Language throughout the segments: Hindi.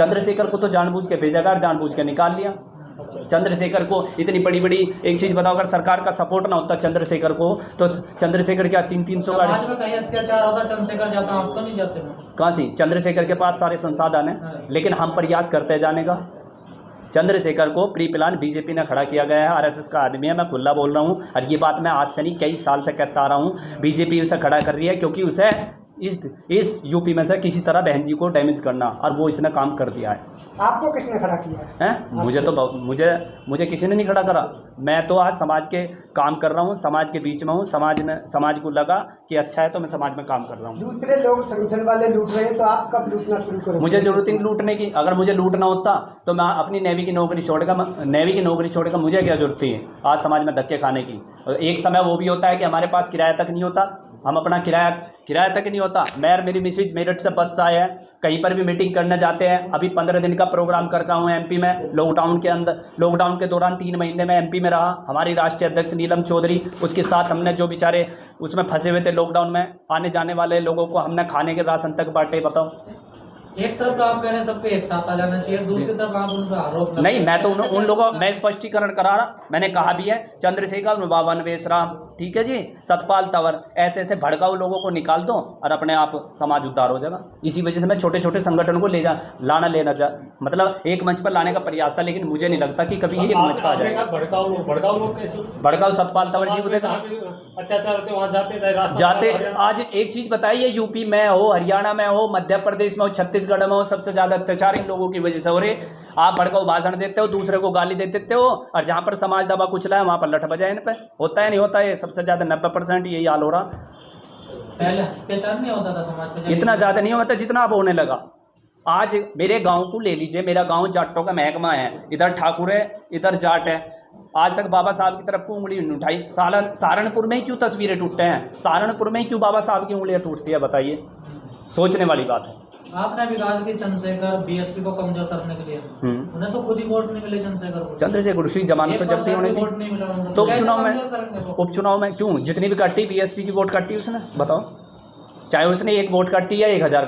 चंद्रशेखर को तो जानबूझ के भेजा गया, जानबूझ के निकाल लिया। चंद्रशेखर को इतनी बड़ी बड़ी एक चीज़ बताओ, अगर सरकार का सपोर्ट ना होता चंद्रशेखर को तो चंद्रशेखर क्या 300 गाड़ी समाज में कहीं अत्याचार होता चंद्रशेखर जाता, आप तो नहीं जाते ना। कहाँ से? चंद्रशेखर के पास सारे संसाधन हैं, लेकिन हम प्रयास करते हैं जाने का। चंद्रशेखर को प्री प्लान बीजेपी ने खड़ा किया गया है, आरएसएस का आदमी है, मैं खुला बोल रहा हूँ। और ये बात मैं आज से नहीं कई साल से कहता आ रहा हूँ, बीजेपी उसे खड़ा कर रही है क्योंकि उसे इस यूपी में से किसी तरह बहन जी को डैमेज करना, और वो इसने काम कर दिया है। आपको किसने खड़ा किया है? मुझे तो मुझे किसी ने नहीं खड़ा करा। मैं तो आज समाज के काम कर रहा हूँ, समाज के बीच में हूँ, समाज को लगा कि अच्छा है तो मैं समाज में काम कर रहा हूँ। दूसरे लोग संगठन वाले लूट रहे हैं तो आप कब लूटना शुरू करोगे? मुझे जरूरत नहीं लूटने की। अगर मुझे लूटना होता तो मैं अपनी नेवी की नौकरी छोड़कर मुझे क्या जरूरत थी आज समाज में धक्के खाने की। एक समय वो भी होता है कि हमारे पास किराया तक नहीं होता, हम अपना किराया तक नहीं होता। मैं मेरी मिसेज मेरठ से बस से आए हैं, कहीं पर भी मीटिंग करने जाते हैं। अभी 15 दिन का प्रोग्राम कर रहा हूँ एमपी में, लॉकडाउन के दौरान 3 महीने में एमपी में रहा। हमारी राष्ट्रीय अध्यक्ष नीलम चौधरी, उसके साथ हमने जो बेचारे उसमें फंसे हुए थे लॉकडाउन में, आने जाने वाले लोगों को हमने खाने के राशन तक बांटे। बताओ, एक तरफ तो आप कह रहे हैं सबको एक साथ आ जाना चाहिए, दूसरी तरफ आप उन पर आरोप नहीं, मैं तो उन लोगों मैं स्पष्टीकरण करा रहा। मैंने कहा भी है चंद्रशेखर बाबा नवेशराम, ठीक है जी, सतपाल तंवर, ऐसे भड़काऊ लोगों को निकाल दो और अपने आप समाज उद्धार हो जाएगा। इसी वजह से मैं छोटे छोटे संगठन को मतलब एक मंच पर लाने का प्रयास था, लेकिन मुझे नहीं लगता कि कभी एक मंच पर आ जाएगा। भड़काऊ सतपाल तंवर जी को देखा अत्याचार जाते। आज एक चीज़ बताइए, यूपी में हो, हरियाणा में हो, मध्य प्रदेश में हो, छत्तीसगढ़ में हो, सबसे ज़्यादा अत्याचार इन लोगों की वजह से हो रहे। आप भड़काऊ भाषण देते हो, दूसरे को गाली दे देते हो, और जहाँ पर समाज दबा कुचला है वहाँ पर लठ बजाए इन पे। होता है नहीं होता है? सबसे ज़्यादा 90% यही हाल हो रहा। पहले अत्याचार नहीं होता था समाज पे, इतना ज़्यादा नहीं होता जितना अब होने लगा। आज मेरे गांव को ले लीजिए, मेरा गांव जाटों का महकमा है, इधर ठाकुर है, इधर जाट है। आज तक बाबा साहब की तरफ को उंगली नहीं उठाई। सहारनपुर में ही क्यों तस्वीरें टूटते हैं? सहारनपुर में ही क्यों बाबा साहब की उंगलियां टूटती है? बताइए, सोचने वाली बात है। आपने भी कहा कि चंद्रशेखर बीएसपी को कमजोर करने के लिए, उन्हें तो खुद ही वोट नहीं मिले चंद्रशेखर उसी जमानत तो जब से उन्हें वोट नहीं मिला, तो उपचुनाव में क्यों जितनी भी काटी बीएसपी की वोट काटी उसने? बताओ, चाहे उसने 1 वोट काटी या 1000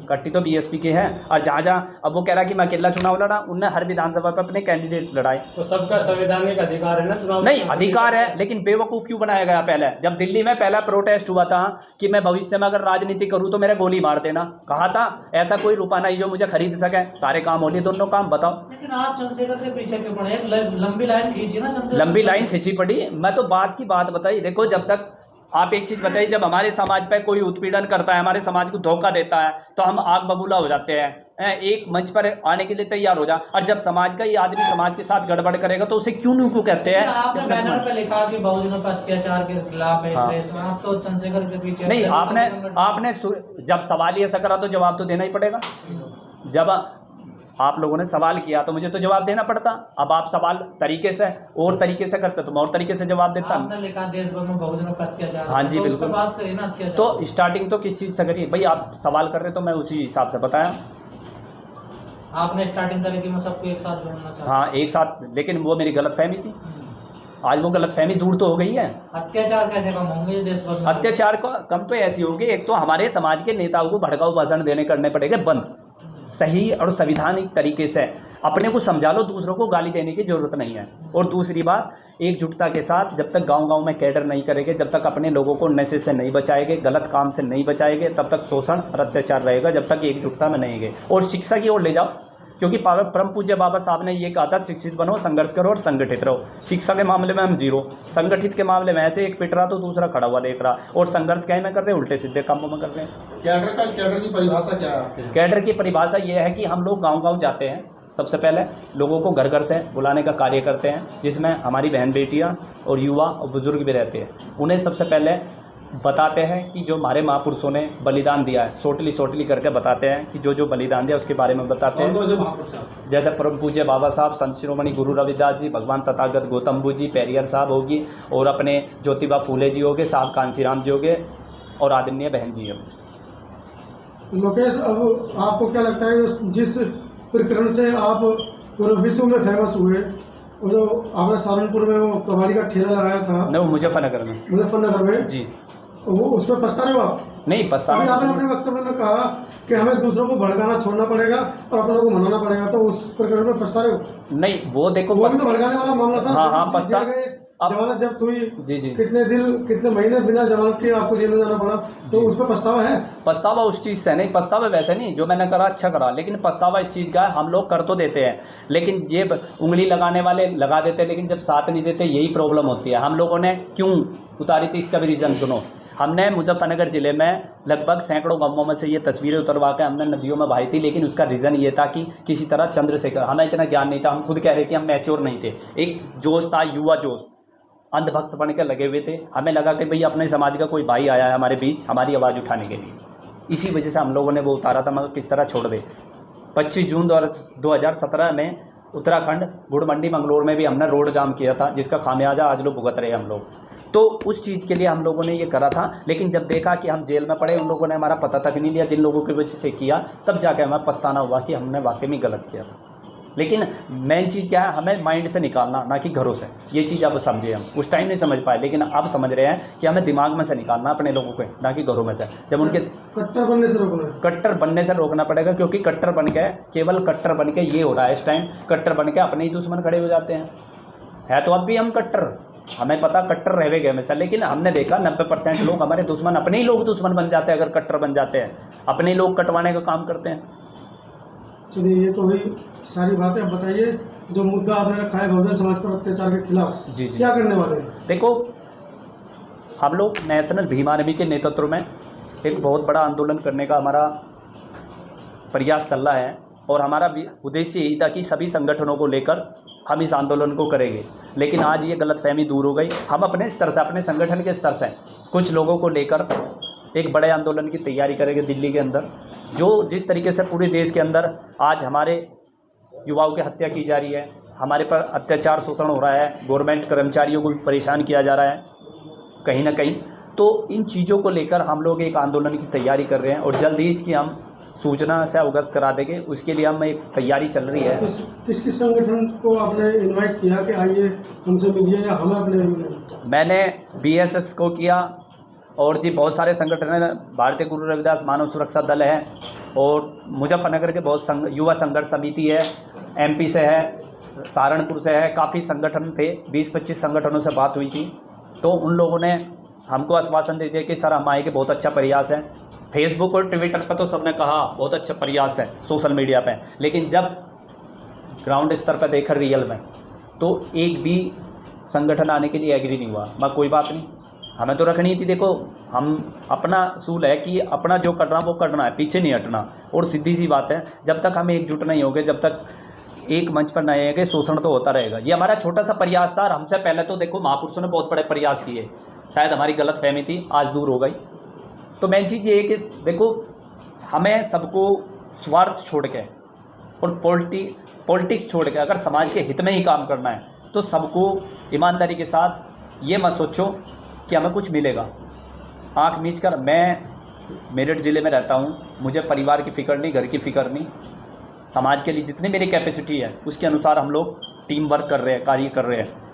काटी तो बीएसपी के हैं। और जहाँ अब वो कह रहा कि मैं अकेला चुनाव लड़ा, उनने हर विधानसभा पर अपने कैंडिडेट लड़ाए। तो सबका संवैधानिक अधिकार है ना चुनाव? नहीं, अधिकार है, लेकिन बेवकूफ़ क्यों बनाया गया? पहले जब दिल्ली में पहला प्रोटेस्ट हुआ था कि मैं भविष्य में अगर राजनीति करूँ तो मेरा गोली मार देना, कहा था ऐसा कोई रुपया नहीं जो मुझे खरीद सके। सारे काम हो लिए दोनों काम। बताओ, लेकिन आप चंद्रशेखर के पीछे क्यों पड़े? एक लंबी लाइन खींची ना चंद्रशेखर। लंबी लाइन खींची पड़ी। मैं तो बात की बात बताई। देखो, जब तक आप एक चीज़ बताइए, जब हमारे समाज पर कोई उत्पीड़न करता है, हमारे समाज को धोखा देता है, तो हम आग बबूला हो जाते हैं, एक मंच पर आने के लिए तैयार हो जा। और जब समाज का ये आदमी समाज के साथ गड़बड़ करेगा तो उसे क्यों नहीं को कहते हैं? आपने बैनर पे लिखा कि बहुजनों पर अत्याचार के खिलाफ है, आप तो चंद्रशेखर के पीछे नहीं। आपने जब सवाल ही ऐसा करा तो जवाब तो देना ही पड़ेगा। जब आप लोगों ने सवाल किया तो मुझे तो जवाब देना पड़ता। अब आप सवाल तरीके से करते तो मैं और तरीके से जवाब देता। आपने लिखा देश भर में बहुजनों पर अत्याचार। हाँ जी, तो बिल्कुल। बात करिए ना अत्याचार। तो स्टार्टिंग तो किस चीज़ से करिए भाई? आप सवाल कर रहे तो मैं उसी हिसाब से बताया। आपने स्टार्टिंग करी कि मैं सबको एक साथ जोड़ना चाहता। हाँ, एक साथ, लेकिन वो मेरी गलतफहमी थी। आज वो गलतफहमी दूर तो हो गई है। अत्याचार कैसे कम होंगे देश भर में? अत्याचार को कम तो ऐसी होगी, एक तो हमारे समाज के नेताओं को भड़काऊ भाषण देने करने पड़ेंगे बंद, सही और संवैधानिक तरीके से। अपने को समझा लो, दूसरों को गाली देने की जरूरत नहीं है। और दूसरी बात, एकजुटता के साथ जब तक गांव-गांव में कैडर नहीं करेंगे, जब तक अपने लोगों को नशे से नहीं बचाएंगे, गलत काम से नहीं बचाएंगे, तब तक शोषण और अत्याचार रहेगा, जब तक एकजुटता में नहीं गए। और शिक्षा की ओर ले जाओ, क्योंकि परम पूज्य बाबा साहब ने ये कहा था, शिक्षित बनो, संघर्ष करो और संगठित रहो। शिक्षा के मामले में हम जीरो, संगठित के मामले में ऐसे एक पिट रहा तो दूसरा खड़ा हुआ देख रहा, और संघर्ष क्या में कर रहे हैं? उल्टे सीधे कामों में कर रहे हैं। कैडर की परिभाषा क्या है? कैडर की परिभाषा ये है कि हम लोग गांव-गांव जाते हैं, सबसे पहले लोगों को घर घर से बुलाने का कार्य करते हैं, जिसमें हमारी बहन बेटियां और युवा और बुजुर्ग भी रहते हैं। उन्हें सबसे पहले बताते हैं कि जो हमारे महापुरुषों ने बलिदान दिया है, सोटली करके बताते हैं कि जो बलिदान दिया उसके बारे में बताते हैं। जैसे परम पूज्य बाबा साहब, संत शिरोमणि गुरु रविदास जी, भगवान तथागत गौतम बुद्ध जी, पेरियर साहब होगी, और अपने ज्योतिबा फूले जी होगे, साहब कांसीराम जी होगे, और आदरणीय बहन जी है। लोकेश, अब आपको क्या लगता है जिस प्रकरण से आप पूरे विश्व में फेमस हुए, वो जो आपने सहारनपुर में वो कबाड़ी का ठेला लगाया था? नहीं, वो मुजफ्फरनगर में जी, वो उस पर पछता रहे हो आप? नहीं अभी पछतावा आपने अपने वक्तव्य में कहा कि हमें दूसरों को भड़काना छोड़ना पड़ेगा और अपनों को मनाना पड़ेगा, तो उस प्रकरण में पछता रहे हो? नहीं वो देखो वो भी तो भड़काने वाला मामला था। हाँ, पछता अब जमानत जब्त हुई, जी कितने महीने बिना जमानत के आपको जेल में जाना पड़ा, तो उस पर पछतावा है? पछतावा उस चीज़ से नहीं, पछतावा वैसे नहीं, जो मैंने करा अच्छा करा, लेकिन पछतावा इस चीज़ का है, हम लोग कर तो देते हैं, लेकिन ये उंगली लगाने वाले लगा देते हैं, लेकिन जब साथ नहीं देते यही प्रॉब्लम होती है। हम लोगों ने क्यों उतारी थी इसका भी रीज़न सुनो। हमने मुजफ्फरनगर ज़िले में लगभग सैकड़ों गाँवों में से ये तस्वीरें उतरवा के हमने नदियों में बहाई थी, लेकिन उसका रीज़न ये था कि किसी तरह चंद्रशेखर, हमें इतना ज्ञान नहीं था, हम खुद कह रहे कि हम मैच्योर नहीं थे, एक जोश था, युवा जोश, अंधभक्त बन के लगे हुए थे। हमें लगा कि भाई अपने समाज का कोई भाई आया है हमारे बीच हमारी आवाज़ उठाने के लिए, इसी वजह से हम लोगों ने वो उतारा था, मगर किस तरह छोड़ दे। 25 जून 2017 में उत्तराखंड गुड़मंडी मंगलोर में भी हमने रोड जाम किया था, जिसका खामियाजा आज लोग भुगत रहे हैं हम लोग। तो उस चीज़ के लिए हम लोगों ने ये करा था, लेकिन जब देखा कि हम जेल में पड़े, उन लोगों ने हमारा पता तक नहीं लिया जिन लोगों की वजह से किया, तब जाके हमें पछताना हुआ कि हमने वाकई में गलत किया था। लेकिन मेन चीज़ क्या है, हमें माइंड से निकालना, ना कि घरों से। ये चीज़ अब समझे, हम उस टाइम नहीं समझ पाए, लेकिन अब समझ रहे हैं कि हमें दिमाग में से निकालना अपने लोगों को, ना कि घरों में से। जब उनके कट्टर बनने से रोकना, कट्टर बनने से रोकना पड़ेगा, क्योंकि कट्टर बन के, केवल कट्टर बन के ये हो रहा है इस टाइम, कट्टर बन के अपने ही दुश्मन खड़े हो जाते हैं। है तो अब भी हम कट्टर, हमें पता कट्टर रहे गए हमेशा, लेकिन हमने देखा 90% लोग हमारे दुश्मन, अपने ही लोग दुश्मन बन जाते हैं अगर कट्टर बन जाते हैं, अपने ही लोग कटवाने का काम करते हैं। चलिए ये तो हुई सारी बातें। अब बताइए, जो मुद्दा आपने रखा है बहुजन समाज पर अत्याचार के खिलाफ, जी क्या करने वाले हैं? देखो, हम लोग नेशनल भीम आर्मी के नेतृत्व में एक बहुत बड़ा आंदोलन करने का हमारा प्रयास चल रहा है, और हमारा उद्देश्य यही था कि सभी संगठनों को लेकर हम इस आंदोलन को करेंगे। लेकिन आज ये गलतफहमी दूर हो गई, हम अपने स्तर से, अपने संगठन के स्तर से कुछ लोगों को लेकर एक बड़े आंदोलन की तैयारी करेंगे दिल्ली के अंदर। जो जिस तरीके से पूरे देश के अंदर आज हमारे युवाओं की हत्या की जा रही है, हमारे पर अत्याचार शोषण हो रहा है, गवर्नमेंट कर्मचारियों को भी परेशान किया जा रहा है कहीं ना कहीं, तो इन चीज़ों को लेकर हम लोग एक आंदोलन की तैयारी कर रहे हैं, और जल्द ही इसकी हम सूचना से अवगत करा देंगे। उसके लिए हम एक तैयारी चल रही है। किस किस संगठन को आपने इनवाइट किया कि आइए हमसे मिलिए, या हमें अपने मिलिए? मैंने BSS को किया, और जी बहुत सारे संगठन हैं, भारतीय गुरु रविदास मानव सुरक्षा दल है, और मुजफ्फरनगर के बहुत युवा संघर्ष समिति है, MP से है, सहारनपुर से है, काफ़ी संगठन थे, 20-25 संगठनों से बात हुई थी। तो उन लोगों ने हमको आश्वासन दे दिया कि सर हम आएंगे, बहुत अच्छा प्रयास है। फेसबुक और ट्विटर पर तो सबने कहा बहुत अच्छा प्रयास है, सोशल मीडिया पे, लेकिन जब ग्राउंड स्तर पर देखा रियल में, तो एक भी संगठन आने के लिए एग्री नहीं हुआ। मैं कोई बात नहीं, हमें तो रखनी थी। देखो, हम अपना असूल है कि अपना जो करना वो करना है, पीछे नहीं हटना। और सीधी सी बात है, जब तक हम एकजुट नहीं होंगे, जब तक एक मंच पर नहीं आएंगे, शोषण तो होता रहेगा। ये हमारा छोटा सा प्रयास था, और हमसे पहले तो देखो महापुरुषों ने बहुत बड़े प्रयास किए, शायद हमारी गलतफहमी थी, आज दूर हो गई। तो मेन चीज़ ये है कि देखो, हमें सबको स्वार्थ छोड़ के और पॉलिटिक्स छोड़ के अगर समाज के हित में ही काम करना है, तो सबको ईमानदारी के साथ ये मत सोचो कि हमें कुछ मिलेगा। आँख मीच कर, मैं मेरठ ज़िले में रहता हूँ, मुझे परिवार की फ़िक्र नहीं, घर की फ़िक्र नहीं, समाज के लिए जितनी मेरी कैपेसिटी है उसके अनुसार हम लोग टीम वर्क कर रहे हैं, कार्य कर रहे हैं।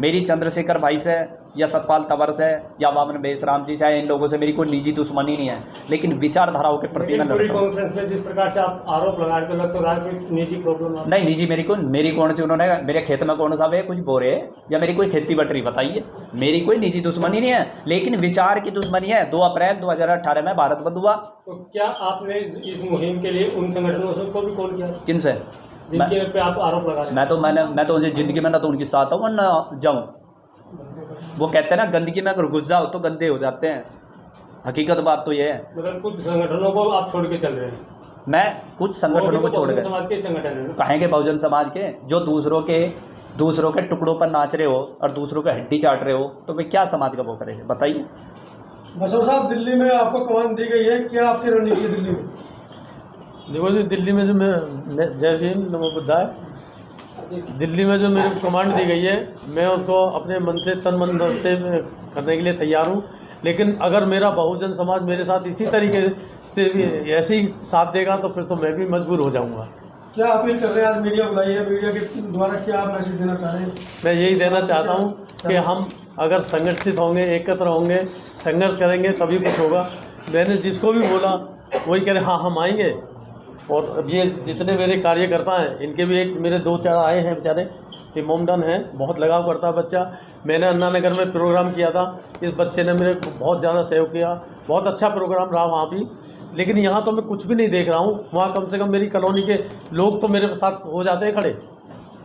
मेरी चंद्रशेखर भाई से या सतपाल तंवर से या वामन बेसराम जी से, इन लोगों से मेरी कोई निजी दुश्मनी नहीं है, लेकिन विचारधाराओं के प्रति मैं लड़ता हूं। कॉन्फ्रेंस में जिस प्रकार से आप आरोप लगा रहे, तो लग तो रहा है कि निजी प्रॉब्लम नहीं, निजी मेरी कौन सी, उन्होंने मेरे खेत में कौन सा वे कुछ बोरे या मेरी कोई खेती बटरी, बताइए। मेरी कोई निजी दुश्मनी नहीं है, लेकिन विचार की दुश्मनी है। 2 अप्रैल 2018 में भारत बंद हुआ। तो क्या आपने इस मुहिम के लिए उन संगठनों को भी कॉल किया? किन से? जिनके पे आप आरोप लगा रहे हैं? मैं तो जिंदगी में ना तो उनके साथ हूँ ना जाऊँ। वो कहते हैं ना, गंदगी में अगर घुस जाओ तो गंदे हो जाते हैं। हकीकत बात तो ये है। मतलब कुछ संगठनों को आप छोड़ के चल रहे हैं? मैं कुछ संगठनों को छोड़ के, समाज के संगठन है, कहेंगे बहुजन समाज के, जो दूसरों के टुकड़ों पर नाच रहे हो और दूसरों के हड्डी चाट रहे हो, तो वे क्या समाज का वो करेंगे, बताइए। बसव साहब, दिल्ली में आपको कमान दी गई है, क्या आपकी रणनीति है दिल्ली में? देखो जी, दिल्ली में जो मैं जय भीम नमो बुद्धाय, दिल्ली में जो मेरे को कमांड दी गई है, मैं उसको अपने मन से, तन मन धन से करने के लिए तैयार हूँ। लेकिन अगर मेरा बहुजन समाज मेरे साथ इसी तरीके से भी ऐसे ही साथ देगा, तो फिर तो मैं भी मजबूर हो जाऊँगा। क्या अपील कर रहे हैं? आज मीडिया बुलाई है, मीडिया के द्वारा क्या आप मैसेज देना चाह रहे हैं? मैं यही देना चाहता हूँ कि हम अगर संगठित होंगे, एकत्र होंगे, संघर्ष करेंगे तभी कुछ होगा। मैंने जिसको भी बोला वही कह रहे हाँ हम आएंगे। और अब ये जितने मेरे कार्यकर्ता हैं इनके भी एक मेरे 2-4 आए हैं बेचारे, ये मोमडन हैं, बहुत लगाव करता है बच्चा। मैंने अन्ना नगर में प्रोग्राम किया था, इस बच्चे ने मेरे को बहुत ज़्यादा सहयोग किया, बहुत अच्छा प्रोग्राम रहा वहाँ भी। लेकिन यहाँ तो मैं कुछ भी नहीं देख रहा हूँ। वहाँ कम से कम मेरी कॉलोनी के लोग तो मेरे साथ हो जाते हैं खड़े,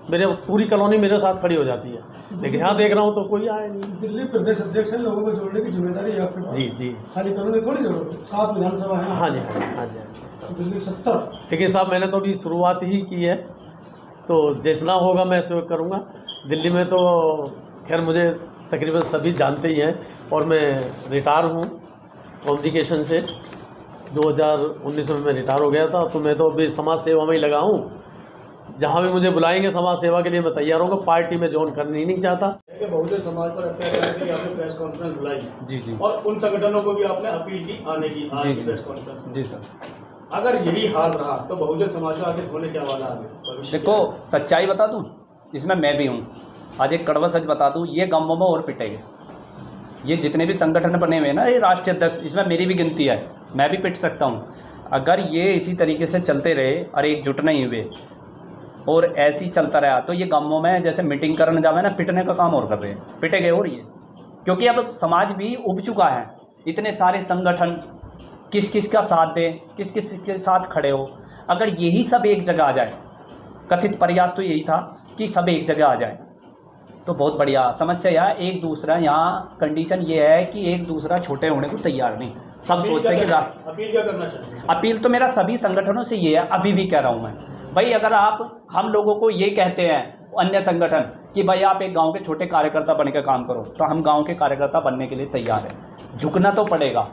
मेरे पूरी कॉलोनी मेरे साथ खड़ी हो जाती है, लेकिन यहाँ देख रहा हूँ तो कोई आया नहीं। दिल्ली प्रदेश अध्यक्ष हैं, लोगों को जोड़ने की जिम्मेदारी है आपके पास। जी खाली कॉलोनी थोड़ी जोड़ो, 7 विधानसभा है। हाँ जी, हाँ जी, हाँ जी, हाँ जी। दिल्ली 70। देखिए साहब, मैंने तो अभी शुरुआत ही की है, तो जितना होगा मैं सहयोग करूँगा। दिल्ली में तो खैर मुझे तकरीबन सभी जानते ही हैं, और मैं रिटायर हूँ कम्युनिकेशन से। 2019 में मैं रिटायर हो गया था, तो मैं तो अभी समाज सेवा में ही लगा हूँ। जहाँ भी मुझे बुलाएंगे समाज सेवा के लिए मैं तैयार हूँगा। पार्टी में ज्वाइन करनी नहीं चाहता। बहुजन समाज पर अत्याचार के लिए आपने प्रेस कॉन्फ्रेंस बुलाई जी और उन संगठनों को भी आपने अपील की आने की आज की प्रेस कॉन्फ्रेंस में। जी सर। अगर यही हाल रहा तो बहुजन समाज का आगे होने क्या वाला आगे? देखो सच्चाई बता दूं, इसमें मैं भी हूँ। आज एक कड़वा सच बता दूं, ये गाँवों में और पिटेंगे। ये जितने भी संगठन बने हुए हैं ना, ये राष्ट्रीय अध्यक्ष, इसमें मेरी भी गिनती है, मैं भी पिट सकता हूँ। अगर ये इसी तरीके से चलते रहे और एकजुट नहीं हुए और ऐसे ही चलता रहा तो ये गाँवों में जैसे मीटिंग करने जावे ना, पिटने का काम और कर रहे हैं, पिटेंगे और ये। क्योंकि अब समाज भी उब चुका है। इतने सारे संगठन किस किस का साथ दे, किस किस के साथ खड़े हो। अगर यही सब एक जगह आ जाए, कथित प्रयास तो यही था कि सब एक जगह आ जाए तो बहुत बढ़िया। समस्या यहाँ एक दूसरा, यहाँ कंडीशन ये है कि एक दूसरा छोटे होने को तैयार नहीं। सब सोचते हैं कि अपील क्या करना चाहिए? अपील तो मेरा सभी संगठनों से ये है, अभी भी कह रहा हूँ मैं भाई, अगर आप हम लोगों को ये कहते हैं अन्य संगठन कि भाई आप एक गांव के छोटे कार्यकर्ता बन के काम करो, तो हम गांव के कार्यकर्ता बनने के लिए तैयार हैं। झुकना तो पड़ेगा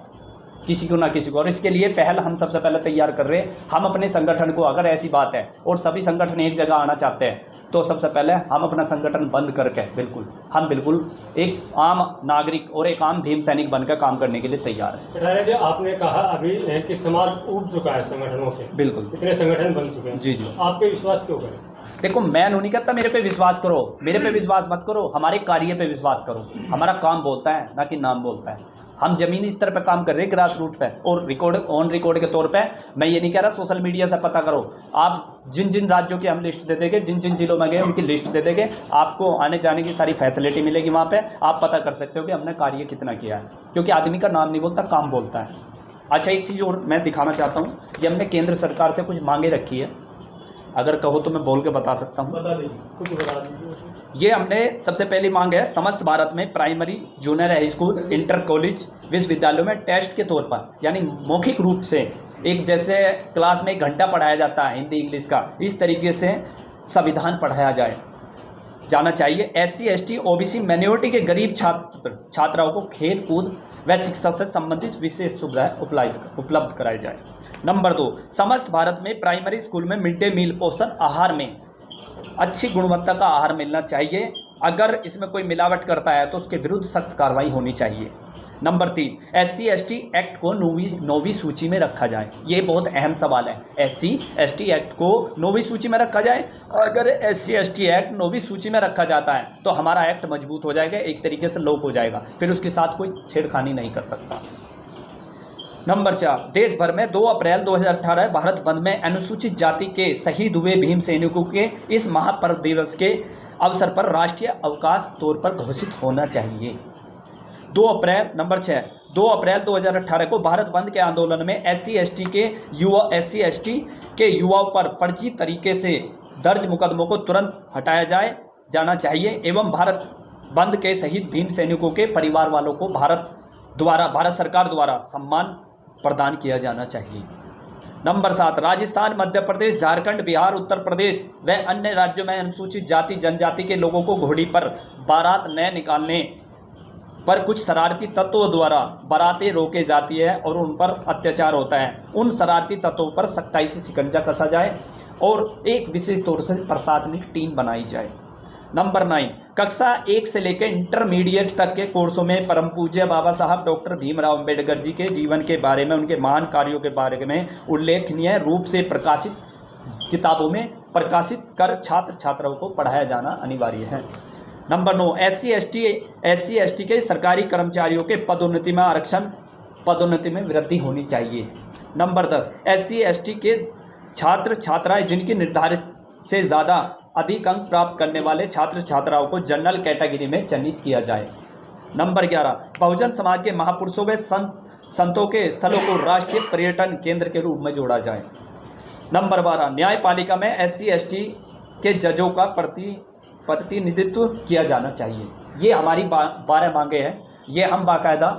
किसी को ना किसी को, और इसके लिए पहल हम सबसे पहले तैयार कर रहे हैं। हम अपने संगठन को, अगर ऐसी बात है और सभी संगठन एक जगह आना चाहते हैं, तो सबसे पहले हम अपना संगठन बंद करके बिल्कुल एक आम नागरिक और एक आम भीम सैनिक बनकर काम करने के लिए तैयार है। कटारिया जी, आपने कहा अभी कि समाज उब चुका है संगठनों से, बिल्कुल इतने संगठन बन चुके हैं। जी जी। आप पे विश्वास क्यों करें? देखो, मैं नहीं कहता मेरे पे विश्वास करो, मेरे पे विश्वास मत करो, हमारे कार्य पे विश्वास करो। हमारा काम बोलता है ना कि नाम बोलता है। हम जमीनी स्तर पर काम कर रहे हैं, ग्रास रूट पे, और ऑन रिकॉर्ड के तौर पे। मैं ये नहीं कह रहा सोशल मीडिया से पता करो। आप जिन जिन राज्यों की हम लिस्ट दे देंगे, जिन जिन जिलों में गए उनकी लिस्ट दे देंगे, आपको आने जाने की सारी फैसिलिटी मिलेगी। वहाँ पे आप पता कर सकते हो कि हमने कार्य कितना किया है, क्योंकि आदमी का नाम नहीं बोलता, काम बोलता है। अच्छा, एक चीज़ और मैं दिखाना चाहता हूँ कि हमने केंद्र सरकार से कुछ मांगे रखी है, अगर कहो तो मैं बोल के बता सकता हूँ। बता दीजिए, कुछ बता दीजिए। ये हमने सबसे पहली मांग है, समस्त भारत में primary, junior high school, inter college, विश्वविद्यालयों में टेस्ट के तौर पर, यानी मौखिक रूप से, एक जैसे क्लास में 1 घंटा पढ़ाया जाता है हिंदी इंग्लिश का, इस तरीके से संविधान पढ़ाया जाना चाहिए। SC ST OBC माइनॉरिटी के गरीब छात्राओं को खेल कूद व शिक्षा से संबंधित विशेष सुविधाएं उपलब्ध कराई जाए। नंबर 2, समस्त भारत में प्राइमरी स्कूल में मिड डे मील पोषण आहार में अच्छी गुणवत्ता का आहार मिलना चाहिए। अगर इसमें कोई मिलावट करता है तो उसके विरुद्ध सख्त कार्रवाई होनी चाहिए। नंबर 3, SC ST एक्ट को 9वीं सूची में रखा जाए। ये बहुत अहम सवाल है। SC ST एक्ट को 9वीं सूची में रखा जाए। अगर SC ST एक्ट 9वीं सूची में रखा जाता है तो हमारा एक्ट मजबूत हो जाएगा, एक तरीके से लॉक हो जाएगा, फिर उसके साथ कोई छेड़खानी नहीं कर सकता। नंबर 4, देश भर में 2 अप्रैल 2018 भारत बंद में अनुसूचित जाति के शहीद हुए भीम सैनिकों के इस महापर्व दिवस के अवसर पर राष्ट्रीय अवकाश तौर पर घोषित होना चाहिए। 2 अप्रैल नंबर 6, 2 अप्रैल 2018 को भारत बंद के आंदोलन में SC ST के युवाओं पर फर्जी तरीके से दर्ज मुकदमों को तुरंत हटाया जाना चाहिए एवं भारत बंद के शहीद भीम सैनिकों के परिवार वालों को भारत सरकार द्वारा सम्मान प्रदान किया जाना चाहिए। नंबर 7, राजस्थान, मध्य प्रदेश, झारखंड, बिहार, उत्तर प्रदेश व अन्य राज्यों में अनुसूचित जाति जनजाति के लोगों को घोड़ी पर बारात न निकालने पर कुछ शरारती तत्वों द्वारा बारातें रोके जाती है और उन पर अत्याचार होता है। उन शरारती तत्वों पर सख्ताई से शिकंजा कसा जाए और एक विशेष तौर से प्रशासनिक टीम बनाई जाए। नंबर 9, कक्षा 1 से लेकर इंटरमीडिएट तक के कोर्सों में परम पूज्य बाबा साहब डॉक्टर भीमराव अंबेडकर जी के जीवन के बारे में, उनके महान कार्यों के बारे में उल्लेखनीय रूप से प्रकाशित किताबों में प्रकाशित कर छात्र छात्राओं को पढ़ाया जाना अनिवार्य है। नंबर 9, एससी एसटी के सरकारी कर्मचारियों के पदोन्नति में आरक्षण, पदोन्नति में वृद्धि होनी चाहिए। नंबर 10, एससी एसटी के छात्र छात्राएं जिनकी निर्धारित से ज़्यादा अधिक अंक प्राप्त करने वाले छात्र छात्राओं को जनरल कैटेगरी में चयनित किया जाए। नंबर 11, बहुजन समाज के महापुरुषों व संतों के स्थलों को राष्ट्रीय पर्यटन केंद्र के रूप में जोड़ा जाए। नंबर 12, न्यायपालिका में एससी एसटी के जजों का प्रतिनिधित्व किया जाना चाहिए। ये हमारी 12 मांगे हैं। ये हम बाकायदा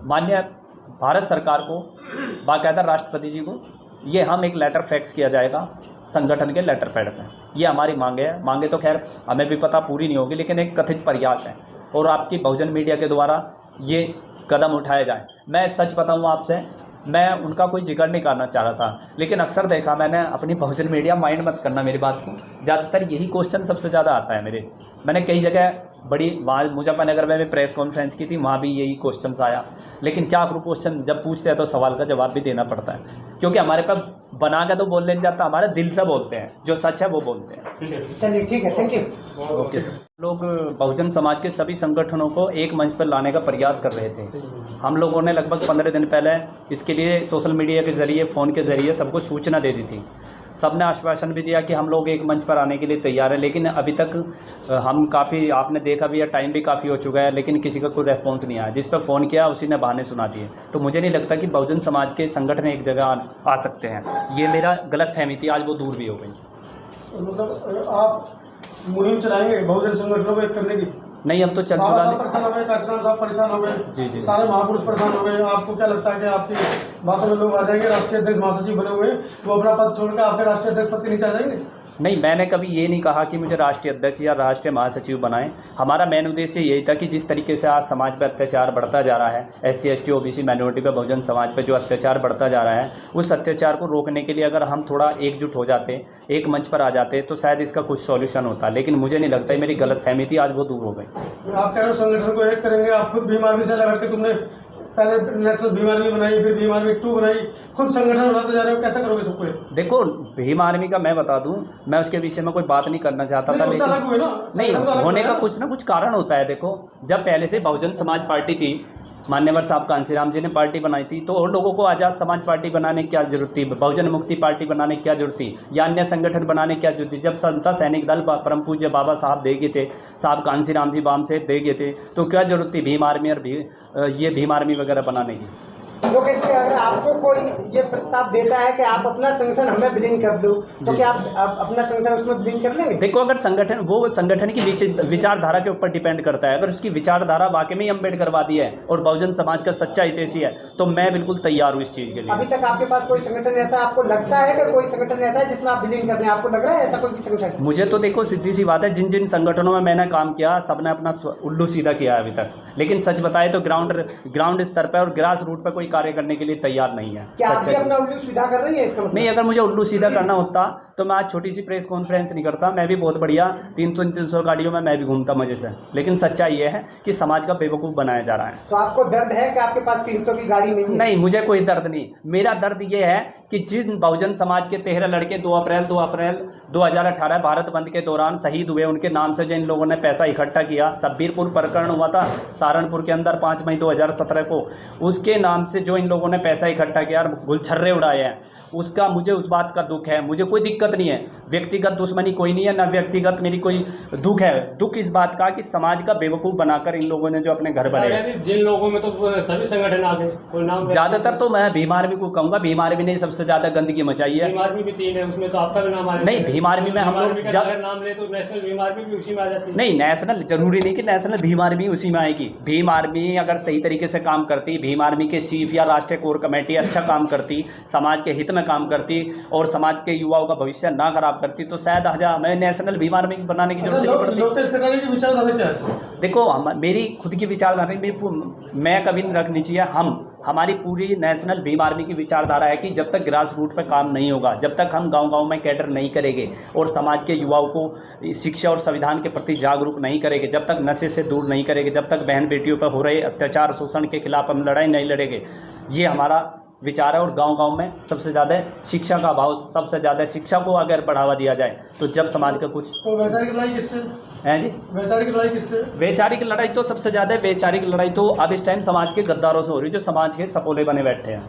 माननीय भारत सरकार को, बाकायदा राष्ट्रपति जी को, ये हम एक लेटर फैक्स किया जाएगा संगठन के लेटर पैड पे। ये हमारी मांगे है। मांगे तो खैर हमें भी पता पूरी नहीं होगी, लेकिन एक कथित प्रयास है और आपकी बहुजन मीडिया के द्वारा ये कदम उठाया जाए। मैं सच बताऊँ आपसे, मैं उनका कोई जिक्र नहीं करना चाह रहा था, लेकिन अक्सर देखा मैंने अपनी बहुजन मीडिया, माइंड मत करना मेरी बात को, ज़्यादातर यही क्वेश्चन सबसे ज़्यादा आता है मेरे। मैंने कई जगह बड़ी, वहाँ मुजफ्फरनगर में भी प्रेस कॉन्फ्रेंस की थी, वहाँ भी यही क्वेश्चन आया। लेकिन क्या करूँ, क्वेश्चन जब पूछते हैं तो सवाल का जवाब भी देना पड़ता है, क्योंकि हमारे पास बना के तो बोल नहीं जाता, हमारे दिल से बोलते हैं, जो सच है वो बोलते हैं। चलिए ठीक है, थैंक यू। Okay sir. लोग बहुजन समाज के सभी संगठनों को एक मंच पर लाने का प्रयास कर रहे थे। हम लोगों ने लगभग 15 दिन पहले इसके लिए सोशल मीडिया के ज़रिए, फ़ोन के ज़रिए सबको सूचना दे दी थी। सबने आश्वासन भी दिया कि हम लोग एक मंच पर आने के लिए तैयार हैं, लेकिन अभी तक हम काफ़ी, आपने देखा भी है, टाइम भी काफ़ी हो चुका है, लेकिन किसी का कोई रेस्पॉन्स नहीं आया। जिस पर फ़ोन किया उसी ने बहाने सुना दिए। तो मुझे नहीं लगता कि बहुजन समाज के संगठन एक जगह आ सकते हैं। ये मेरा गलत फहमी थी, आज वो दूर भी हो गई। मतलब आप मुहिम चलाएंगे बहुजन संगठनों को एक करने की? नहीं, अब तो चल बाबा चुका साहब परेशान हो गए, काशीराम साहब परेशान हो गए, जी। सारे महापुरुष परेशान हो गए। आपको क्या लगता है कि आपकी बातों में लोग आ जाएंगे? राष्ट्रीय अध्यक्ष महासचिव बने हुए हैं, वो अपना पद छोड़कर आपके राष्ट्रीय अध्यक्ष पद के नीचे आ जाएंगे? नहीं, मैंने कभी ये नहीं कहा कि मुझे राष्ट्रीय अध्यक्ष या राष्ट्रीय महासचिव बनाएं। हमारा मेन उद्देश्य यही था कि जिस तरीके से आज समाज पर अत्याचार बढ़ता जा रहा है, एससी एसटी ओबीसी माइनॉरिटी पर, बहुजन समाज पर जो अत्याचार बढ़ता जा रहा है, उस अत्याचार को रोकने के लिए अगर हम थोड़ा एकजुट हो जाते, एक मंच पर आ जाते, तो शायद इसका कुछ सॉल्यूशन होता। लेकिन मुझे नहीं लगता, मेरी गलत फहमी थी, आज वो दूर हो गई। आप कह रहे हो संगठन को एक करेंगे, आप खुद भीम आर्मी से लगा के तुमने पहले नेशनल भीम आर्मी बनाई, फिर भीम आर्मी 2 बनाई, खुद संगठन बनाते जा रहे हो, कैसे करोगे सबको? देखो, भीम आर्मी का मैं बता दूं, मैं उसके विषय में कोई बात नहीं करना चाहता था, लेकिन नहीं, होने का कुछ ना कुछ कारण होता है। देखो, जब पहले से बहुजन समाज पार्टी थी, मान्यवर साहब कांसीराम जी ने पार्टी बनाई थी, तो और लोगों को आज़ाद समाज पार्टी बनाने की क्या जरूरत थी, बहुजन मुक्ति पार्टी बनाने की क्या जरूरत थी, या अन्य संगठन बनाने की क्या जरूरत थी? जब समता सैनिक दल परम पूज्य बाबा साहब दे गए थे, साहब कांसीराम जी बाम से दे गए थे, तो क्या जरूरत थी भीम आर्मी और ये भीम आर्मी वगैरह बनाने की? लोकेश जी, अगर आपको कोई ये प्रस्ताव देता है कि आप अपना संगठन हमें विलीन कर दो, तो क्या आप अपना संगठन उसमें विलीन कर लेंगे? देखो, अगर संगठन, वो संगठन की विचारधारा के ऊपर डिपेंड करता है। अगर उसकी विचारधारा वाकई में अम्बेडकरवादी है और बहुजन समाज का सच्चा हितैषी है, तो मैं बिल्कुल तैयार हूँ इस चीज़ के लिए। अभी तक आपके पास कोई संगठन ऐसा आपको लगता है कि कोई संगठन ऐसा है जिसमें आप विलीन कर दें? आपको लग रहा है ऐसा कोई संगठन? मुझे तो देखो, सीधी सी बात है, जिन जिन संगठनों में मैंने काम किया, सबने अपना उल्लू सीधा किया है अभी तक। लेकिन सच बताए तो ग्राउंड स्तर पर और ग्रास रूट पर कोई कार्य करने के लिए तैयार नहीं है। क्या आप भी अपना उल्लू सीधा कर रही है इसका मतलब? नहीं, अगर मुझे उल्लू सीधा करना होता तो मैं आज छोटी सी प्रेस कॉन्फ्रेंस नहीं करता। मैं भी बहुत बढ़िया 300 गाड़ियों में मैं भी घूमता मजे से। लेकिन सच्चाई ये है कि समाज का बेवकूफ़ बनाया जा रहा है। तो आपको दर्द है कि आपके पास 300 की गाड़ी नहीं है? नहीं, मुझे कोई दर्द नहीं। मेरा दर्द ये है कि जिन बहुजन समाज के 13 लड़के 2 अप्रैल 2018 भारत बंद के दौरान शहीद हुए, उनके नाम से जिन लोगों ने पैसा इकट्ठा किया, सब्बीरपुर प्रकरण हुआ था सहारनपुर के अंदर 5 मई 2017 को, उसके नाम से जो इन लोगों ने पैसा इकट्ठा किया, गुलछर्रे उड़ाए हैं, उसका मुझे उस बात का दुख है। मुझे कोई दिक्कत नहीं है, व्यक्तिगत दुश्मनी कोई नहीं है, ना व्यक्तिगत मेरी कोई दुख है। दुख इस बात का कि समाज का बेवकूफ़ बनाकर इन लोगों ने जो अपने घर बनाए। जिन लोगों में तो सभी संगठन आ गए, कोई नाम ज़्यादातर तो मैं भीम आर्मी को कहूँगा। भीम आर्मी ने सबसे ज़्यादा गंदगी मचाई है। भीम आर्मी भी 3 है, उसमें तो आपका भी नाम आ जाता है। नहीं, भीम आर्मी में हम लोग अगर नाम ले तो नेशनल भीम आर्मी भी उसी में आ जाती है। नहीं, नेशनल जरूरी नहीं कि नेशनल भीम आर्मी उसी में आएगी। भीम आर्मी अगर सही तरीके से काम करती, भीम आर्मी के चीफ या राष्ट्रीय कोर कमेटी अच्छा काम करती, समाज के हित में काम करती और समाज के युवाओं का भविष्य ना खराब करती, तो शायद हमें नेशनल भीम आर्मी बनाने की जरूरत नहीं पड़ती। लोकेश कटारिया की विचारधारा क्या है? देखो, मेरी खुद की विचारधारा मैं कभी नहीं रखनी चाहिए। हमारी पूरी नेशनल भीम आर्मी की विचारधारा है कि जब तक ग्रास रूट पर काम नहीं होगा, जब तक हम गांव-गांव में कैडर नहीं करेंगे और समाज के युवाओं को शिक्षा और संविधान के प्रति जागरूक नहीं करेंगे, जब तक नशे से दूर नहीं करेंगे, जब तक बहन बेटियों पर हो रहे अत्याचार शोषण के खिलाफ हम लड़ाई नहीं लड़ेंगे, ये हमारा विचार है। और गांव-गांव में सबसे ज़्यादा शिक्षा का अभाव, सबसे ज़्यादा शिक्षा को अगर बढ़ावा दिया जाए तो जब समाज का कुछ तो वैचारिक लड़ाई किससे है जी। वैचारिक लड़ाई किससे वैचारिक लड़ाई तो सबसे ज़्यादा वैचारिक लड़ाई तो अब इस टाइम समाज के गद्दारों से हो रही है, जो समाज के सपोले बने बैठे हैं।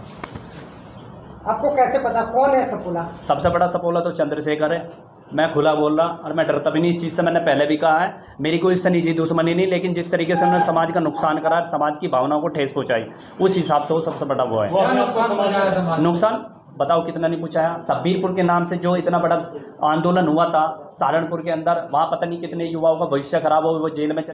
आपको कैसे पता कौन है सपोला? सबसे बड़ा सपोला तो चंद्रशेखर है। मैं खुला बोल रहा और मैं डरता भी नहीं इस चीज़ से। मैंने पहले भी कहा है, मेरी कोई इससे निजी दुश्मनी नहीं, लेकिन जिस तरीके से उन्होंने समाज का नुकसान करा, समाज की भावनाओं को ठेस पहुंचाई, उस हिसाब से वो सबसे बड़ा वो है। क्या नुकसान पहुंचाया समाज को? नुकसान बताओ कितना नहीं पूछाया। सब्बीरपुर के नाम से जो इतना बड़ा आंदोलन हुआ था सहारनपुर के अंदर, वहाँ पता नहीं कितने युवाओं का भविष्य खराब हो, वो जेल में